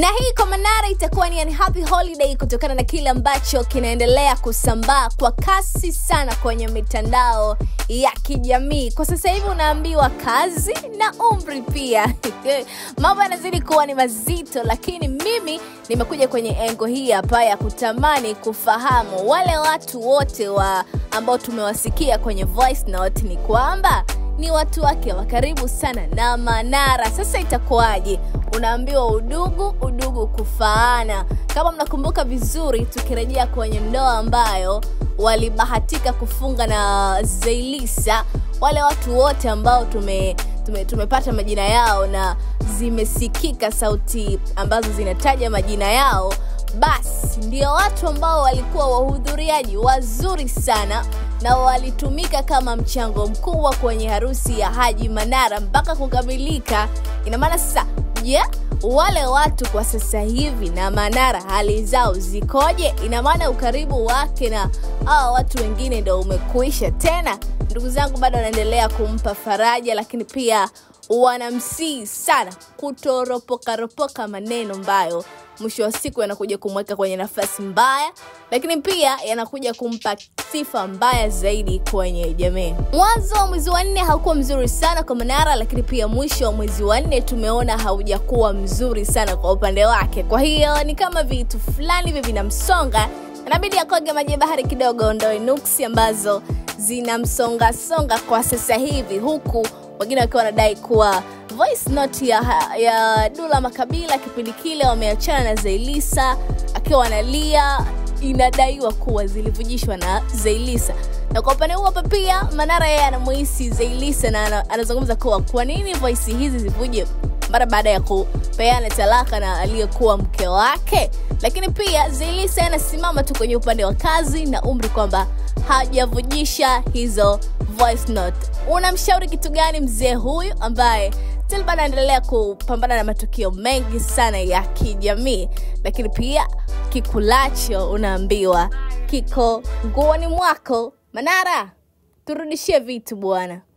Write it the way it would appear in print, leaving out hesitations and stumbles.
Na hii kwa Manara itakuwa ni happy holiday kutokana na kile ambacho kinaendelea kusambaa kwa kasi sana kwenye mitandao ya kijamii. Kwa sasa hivi unaambiwa kazi na umri pia. Mambo yanazidi kuwa ni mazito, lakini mimi nimekuja kwenye engo hii hapa ya kutamani kufahamu wale watu wote ambao tumewasikia kwenye voice note ni kwamba ni watu wake wa karibu sana na Manara. Sasa itakuwaje? Unaambiwa udugu kufaana. Kama mnakumbuka vizuri, tukirejea kwenye ndoa ambayo walibahatika kufunga na Zailisa, wale watu wote ambao tumepata majina yao na zimesikika sauti ambazo zinataja majina yao, basi ndio watu ambao walikuwa wahudhuriaji wazuri sana na walitumika kama mchango mkubwa kwenye harusi ya Haji Manara mpaka kukamilika. Ina maana sasa, wale watu kwa sasa hivi na Manara hali zao zikoje? Ina maana ukaribu wake na watu wengine ndio umekuisha tena? Ndugu zangu bado wanaendelea kumpa faraja, lakini pia wanamsii sana kutoropoka maneno ambayo mwisho wa siku yanakuja kumweka kwenye nafasi mbaya, lakini pia yanakuja kumpa sifa mbaya zaidi kwenye jamii. Mwanzo wa mwezi wa 4 haukuwa mzuri sana kwa Manara, lakini pia mwisho wa mwezi wa 4 tumeona haujakuwa mzuri sana kwa upande wake. Kwa hiyo ni kama vitu fulani hivi vinamsonga, inabidi akoge maji bahari kidogo, ndio nuksi ambazo zinamsonga kwa sasa hivi, huku wengine wakiwa wanadai kuwa voice note ya Dula Makabila kipindi kile wameachana na Zailisa akiwa analia, inadaiwa kuwa zilivujishwa na Zailisa. Na kwa upande huo pia Manara yeye anamuhisi Zailisa na anazungumza kuwa kwa nini voice hizi zivuje mara baada ya kupeana talaka na aliyekuwa mke wake. Lakini pia Zailisa anasimama tu kwenye upande wa kazi na umri kwamba hajavujisha hizo voice note. Unamshauri kitu gani mzee huyu ambaye Tilba anaendelea kupambana na matukio mengi sana ya kijamii, lakini pia kikulacho unaambiwa kiko nguoni mwako? Manara, turudishie vitu bwana.